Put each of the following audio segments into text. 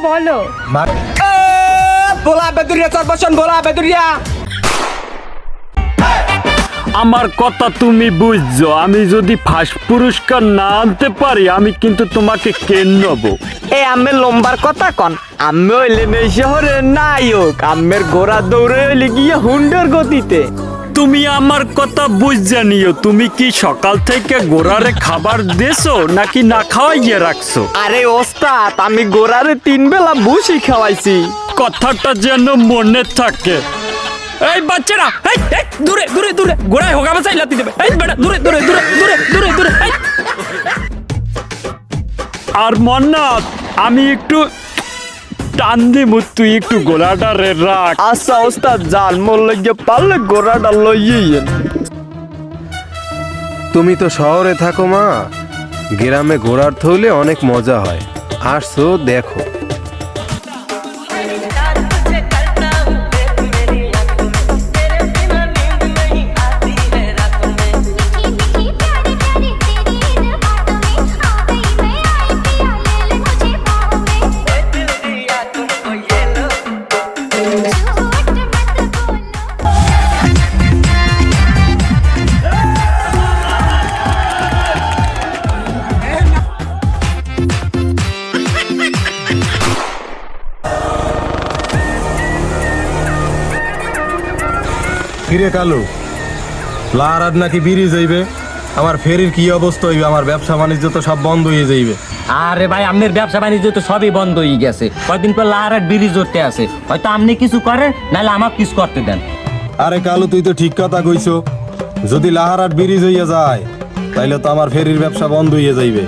বলো। बोला बेदुरिया चल बसन बोला बेदुरिया। আমার কথা তুমি বুঝছো, আমি যদি ফার্স্ট পুরস্কার না আনতে পারি আমি কিন্তু তোমাকে কেন নেব। এ আমের লম্বার কথা কন, আমি হইলে এই শহরের নায়ক, আমের ঘোড়া দৌড়ে হইলে গিয়ে হুন্ডার গতিতে। তুমি আমার কথা বুঝে নিও, তুমি কি সকাল থেকে গোড়ারে খাবার দেছো নাকি না খাওয়াইয়ে রাখছো? আরে ওস্তাদ, আমি ঘোড়ারে 3 বেলা ভুসি খাওয়াইছি। কথাটা যেন মনে থাকে। এই বাচ্চারা, এই এই দূরে দূরে দূরে গোড়ায় হোগা বাসাই লাতি দেবে। এই বেটা দূরে দূরে দূরে দূরে দূরে দূরে। আর মন্নাত, আমি একটু টান দিব, তুই একটু গোড়াটা রে রাখ। আচ্ছা ওস্তাদ, জান মোর লাগে পারলে ঘোড়াটা লইয়েন। তুমি তো শহরে থাকো মা, গ্রামে ঘোড়ার থইলে অনেক মজা হয়, আসছো দেখো। কিরে কালু, লাহারাত নাকি বিড়ি যাইবে? আমার ফেরির কি অবস্থা হইবে? আমার ব্যবসা বাণিজ্য তো সব বন্ধ হয়ে যাইবে। আরে ভাই, আপনার ব্যবসা বাণিজ্য তো সবই বন্ধ হয়ে গেছে। কয়দিন পর লাহারাট বিড়ি জড়তে আছে, হয়তো আপনি কিছু করেন, নাহলে আমাকে কিছু করতে দেন। আরে কালু, তুই তো ঠিক কথা কইছো। যদি লাহারাট ব্রিজ হইয়া যায় তাইলে তো আমার ফেরির ব্যবসা বন্ধ হইয়া যাইবে,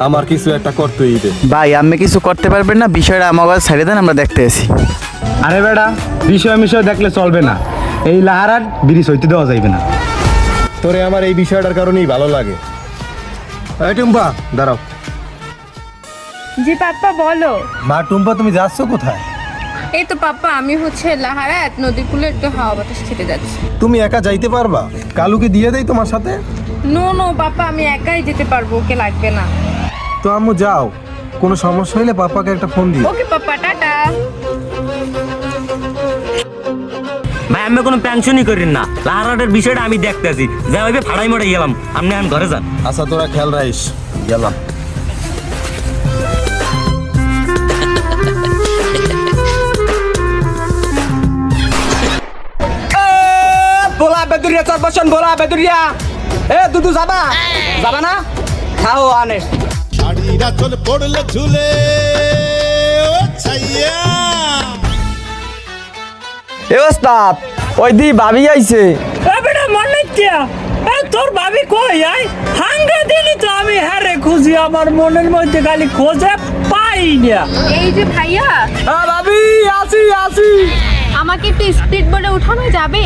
আমার কিছু একটা করতে হইবে। ভাই আপনি কিছু করতে পারবেন না, বিষয়টা আমার কাছে ছেড়ে দেন, আমরা দেখতে আসি। আরে বেটা, বিষয় দেখলে চলবে না, এই লাহারাট ব্রিজ হইতে দেওয়া যাইবে না। তোরে আমার এই বিষয়টার কারণেই ভালো লাগে। এই টুম্পা দাঁড়াও। জি পাপ্পা বলো। মা টুম্পা, তুমি যাচ্ছ কোথায়? এই তো পাপ্পা, আমি হচ্ছে লাহারাত নদীর কূলে একটু হাওয়া বাতাস খেতে যাচ্ছি। তুমি একা যাইতে পারবা? কালুকে দিয়ে দেই তোমার সাথে? নো নো পাপ্পা, আমি একাই যেতে পারবো, ওকে লাগবে না। তো আম্মু যাও, কোনো সমস্যা হইলে পাপাকে একটা ফোন দিও। ওকে পাপ্পা, টাটা। ভাই, আমি কোনো পেনশনই করেন না, লাহারাটের বিষয়টা আমি দেখতেছি। যা হইবে ফাড়াই মরে গেলাম, আপনি আমি ঘরে যান। আচ্ছা তোরা খেয়াল রাখিস, গেলাম। बोला बेदुरिया चल बसन बोला बेदुरिया। ए दुदू जाबा जाबा ना, खाओ आने। শাড়িরা চলে পড়লে ঝুলে ও ছাইয়া। এ ওস্তাদ, ওই দি ভাবি আইছে। এ বেটা মনে কিয়া, এ তোর ভাবি কই? আই হাঙ্গা দিলি তো আমি হারে খুঁজি, আমার মনের মধ্যে খালি খোঁজে পাই না। এই যে ভাইয়া, ভাবি আসি আসি। আমাকে একটু স্পিড বোর্ডে উঠানো যাবে?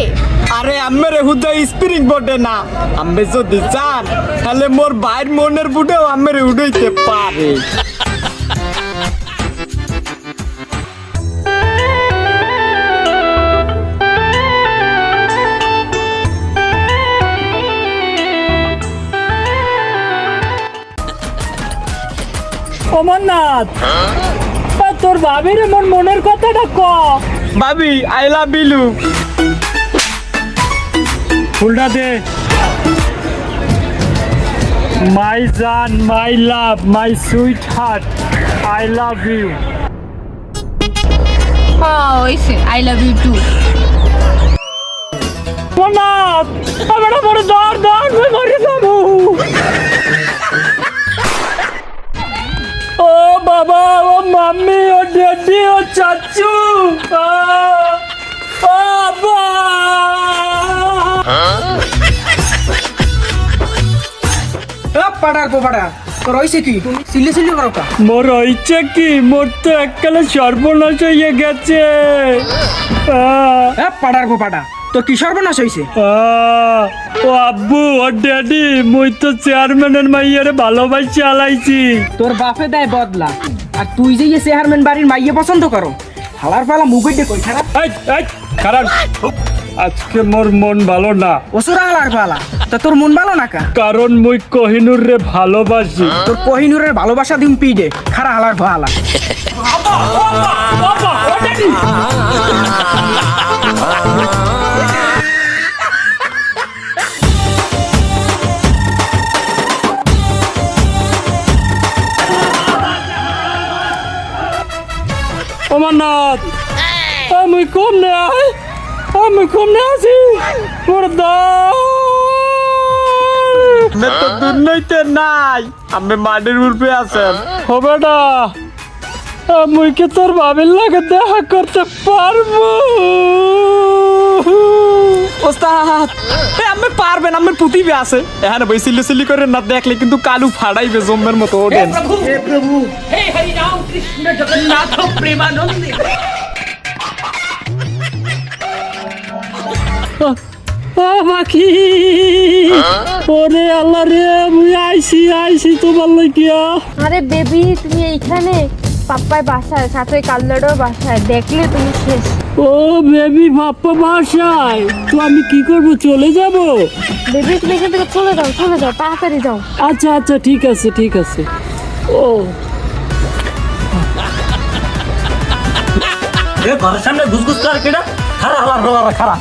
আরে আম্মের হুদা স্পিরিং বোর্ডে না, আম্মে যদি চান তাহলে মোর ভাইয়ের মনের বুটেও আম্মের উঠাইতে পারে। অমরনাথ, তোর ভাবির মোর মনের কথাটা ক। ভাবি আই লাভ ইউ। ফুলটা দে। মাই জান, my love, my sweetheart, I love you. হ্যাঁ ওইসে, I love you too. Mannat, আমার বড় দর দর মরে যাবো। ও বাবা, ও মাম্মি, ও ড্যাডি, ও চাচু, বাবা। পাড়ার পোপাড়া তোর হইছে কি? তুমি সিলে সিলে করো কা? মোর হইছে কি? মোর তো এককালে সর্বনাশ হয়ে গেছে। পাড়ার পোপাড়া তোর কি সর্বনাশ হইছে? ও আব্বু, ও ড্যাডি, মুই তো চেয়ারম্যানের মাইয়ারে ভালোবাসি আলাইছি। তোর বাপে দেয় বদলা, আর তুই যে চেয়ারম্যান বাড়ির মাইয়া পছন্দ করো। হালার পালা মুখ কই খারাপ। খারাপ আজকে মোর মন ভালো না, ওসুরা হালার ভালা তা তোর মন ভালো না কা? কারণ মুই কোহিনুর রে ভালোবাসি। তোর কোহিনুরের ভালোবাসা দিম পিডে খারা হালার ভালা। অমরনাথ, আমি কমনে আছি, মোর আমি তো দুর্নইতে নাই, আমি মাটির উপরে আছেন। হবে না, আমি কি তোর বাবির লাগে দেখা করতে পারবো? ওস্তাদ আমি পারবেন, আমার পুতিবে আছে এখানে বই সিলি করে না দেখলে কিন্তু কালু ফাড়াইবে জম্মের মতো ওঠেন। বাকি ওরে আল্লাহ রে, মুই আইছি তোমার লাগিয়া। আরে বেবি তুমি এইখানে, পাপ্পার বাসায়, সাথে কাল্লারও বাসায়, দেখলে তুমি শেষ। ও বেবি, বাপ্পা বাসায় তো আমি কি করব, চলে যাব? বেবি তুমি এখান থেকে চলে যাও, তাড়াতাড়ি যাও। আচ্ছা আচ্ছা, ঠিক আছে। ও ঘরের সামনে ঘুসঘুস কর কেডা? খারা হালার খারা।